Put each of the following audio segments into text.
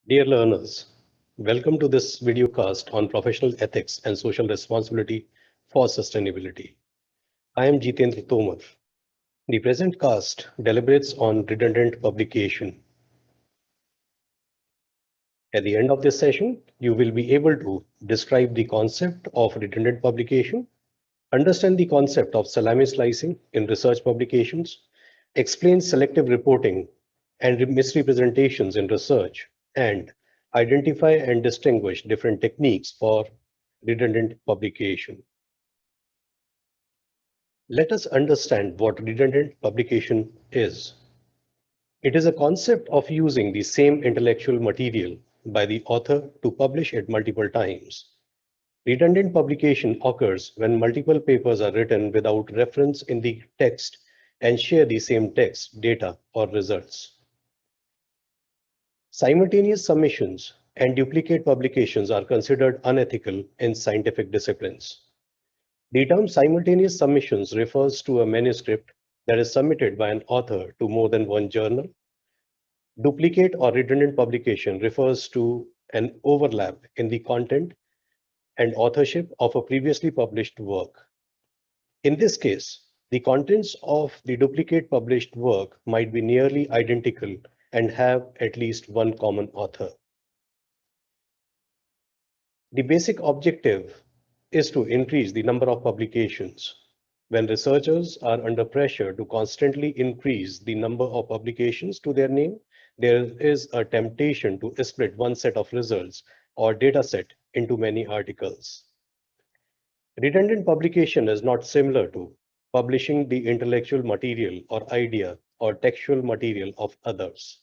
Dear learners, welcome to this videocast on professional ethics and social responsibility for sustainability. I am Jitendra Tomar. The present cast deliberates on redundant publication. At the end of this session, you will be able to describe the concept of redundant publication, understand the concept of salami slicing in research publications, explain selective reporting and misrepresentations in research, and identify and distinguish different techniques for redundant publication. Let us understand what redundant publication is. It is a concept of using the same intellectual material by the author to publish it multiple times. Redundant publication occurs when multiple papers are written without reference in the text and share the same text, data, or results. Simultaneous submissions and duplicate publications are considered unethical in scientific disciplines. The term simultaneous submissions refers to a manuscript that is submitted by an author to more than one journal. Duplicate or redundant publication refers to an overlap in the content and authorship of a previously published work. In this case, the contents of the duplicate published work might be nearly identical and have at least one common author. The basic objective is to increase the number of publications. When researchers are under pressure to constantly increase the number of publications to their name, there is a temptation to split one set of results or data set into many articles. Redundant publication is not similar to publishing the intellectual material or idea or textual material of others.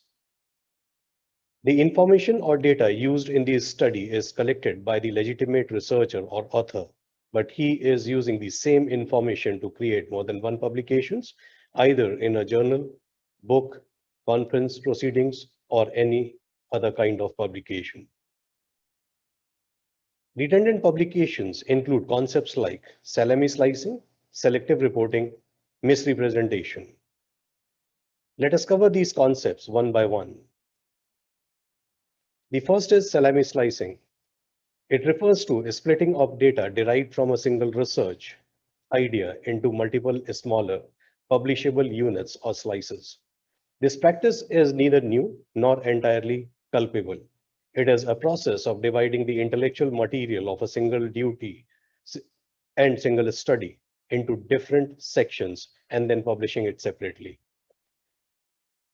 The information or data used in this study is collected by the legitimate researcher or author, but he is using the same information to create more than one publications, either in a journal, book, conference proceedings, or any other kind of publication. Redundant publications include concepts like salami slicing, selective reporting, misrepresentation. Let us cover these concepts one by one. The first is salami slicing. It refers to a splitting of data derived from a single research idea into multiple smaller publishable units or slices. This practice is neither new nor entirely culpable. It is a process of dividing the intellectual material of a single duty and single study into different sections and then publishing it separately.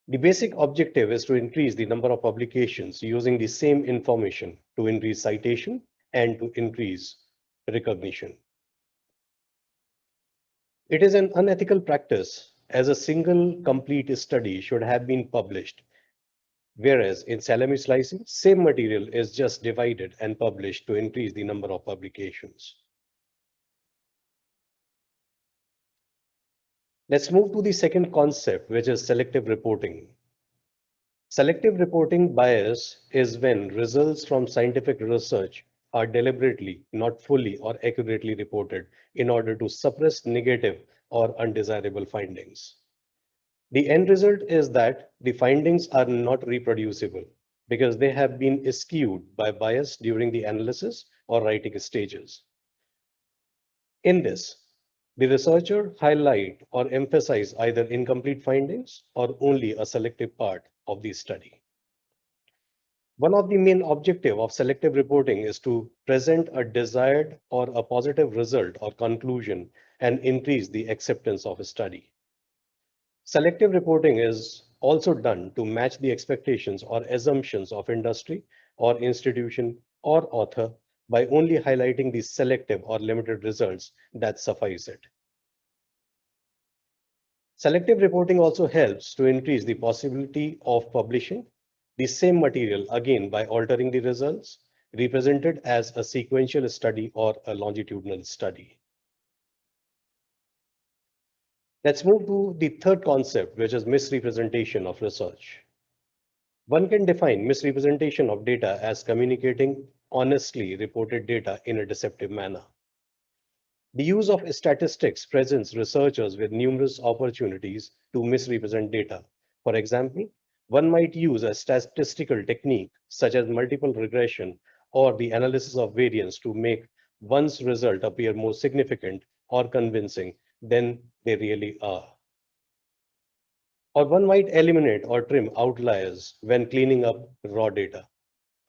The basic objective is to increase the number of publications using the same information to increase citation and to increase recognition. It is an unethical practice as a single complete study should have been published, whereas in salami slicing, same material is just divided and published to increase the number of publications. Let's move to the second concept, which is selective reporting. Selective reporting bias is when results from scientific research are deliberately not fully or accurately reported in order to suppress negative or undesirable findings. The end result is that the findings are not reproducible because they have been skewed by bias during the analysis or writing stages. In this, the researcher highlight or emphasize either incomplete findings or only a selective part of the study. One of the main objectives of selective reporting is to present a desired or a positive result or conclusion and increase the acceptance of a study. Selective reporting is also done to match the expectations or assumptions of industry or institution or author by only highlighting the selective or limited results that suffice it. Selective reporting also helps to increase the possibility of publishing the same material again by altering the results represented as a sequential study or a longitudinal study. Let's move to the third concept, which is misrepresentation of research. One can define misrepresentation of data as communicating honestly reported data in a deceptive manner. The use of statistics presents researchers with numerous opportunities to misrepresent data. For example, One might use a statistical technique such as multiple regression or the analysis of variance to make one's result appear more significant or convincing than they really are. Or one might eliminate or trim outliers when cleaning up raw data.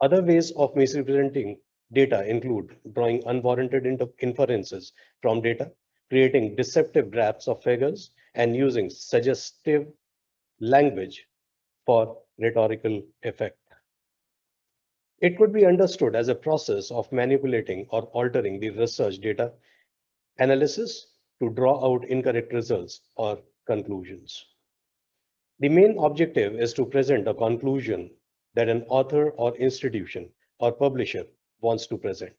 Other ways of misrepresenting data include drawing unwarranted inferences from data, creating deceptive graphs of figures, and using suggestive language for rhetorical effect. It could be understood as a process of manipulating or altering the research data analysis to draw out incorrect results or conclusions. The main objective is to present a conclusion that an author or institution or publisher wants to present.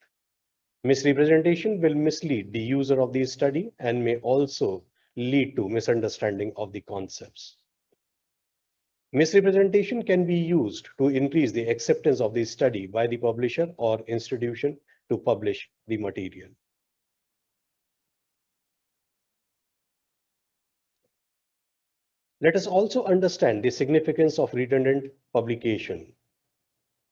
Misrepresentation will mislead the user of the study and may also lead to misunderstanding of the concepts. Misrepresentation can be used to increase the acceptance of the study by the publisher or institution to publish the material. Let us also understand the significance of redundant publication.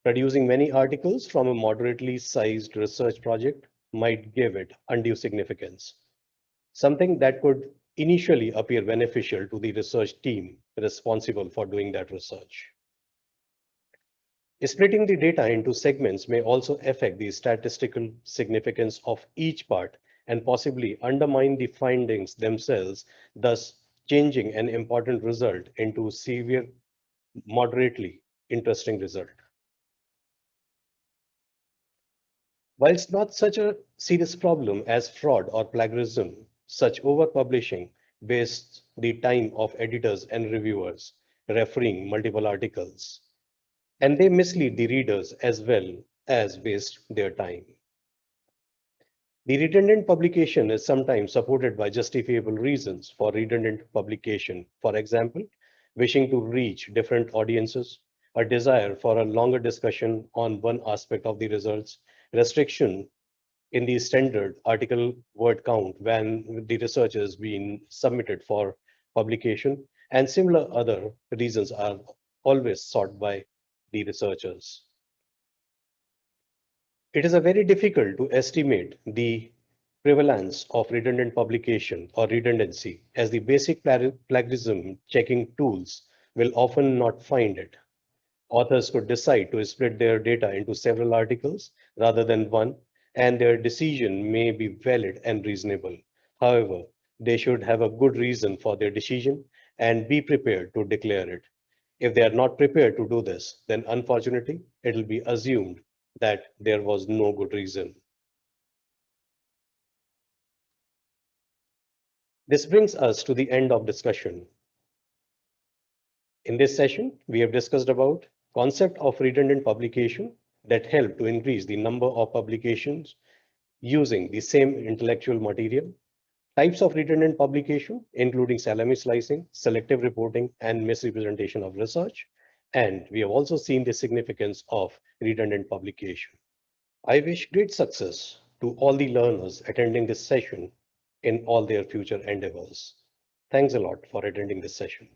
Producing many articles from a moderately sized research project might give it undue significance, something that could initially appear beneficial to the research team responsible for doing that research. Splitting the data into segments may also affect the statistical significance of each part and possibly undermine the findings themselves, thus changing an important result into severe, moderately interesting result. Whilst not such a serious problem as fraud or plagiarism, such overpublishing wastes the time of editors and reviewers referring multiple articles, and they mislead the readers as well as waste their time. The redundant publication is sometimes supported by justifiable reasons for redundant publication. For example, wishing to reach different audiences, a desire for a longer discussion on one aspect of the results, restriction in the standard article word count when the research is being submitted for publication, and similar other reasons are always sought by the researchers. It is a very difficult to estimate the prevalence of redundant publication or redundancy, as the basic plagiarism checking tools will often not find it. Authors could decide to split their data into several articles rather than one, and their decision may be valid and reasonable. However, they should have a good reason for their decision and be prepared to declare it. If they are not prepared to do this, then unfortunately, it will be assumed that there was no good reason. This brings us to the end of discussion. In this session, we have discussed about concept of redundant publication that help to increase the number of publications using the same intellectual material, types of redundant publication, including salami slicing, selective reporting, and misrepresentation of research. And we have also seen the significance of redundant publication. I wish great success to all the learners attending this session in all their future endeavors. Thanks a lot for attending this session.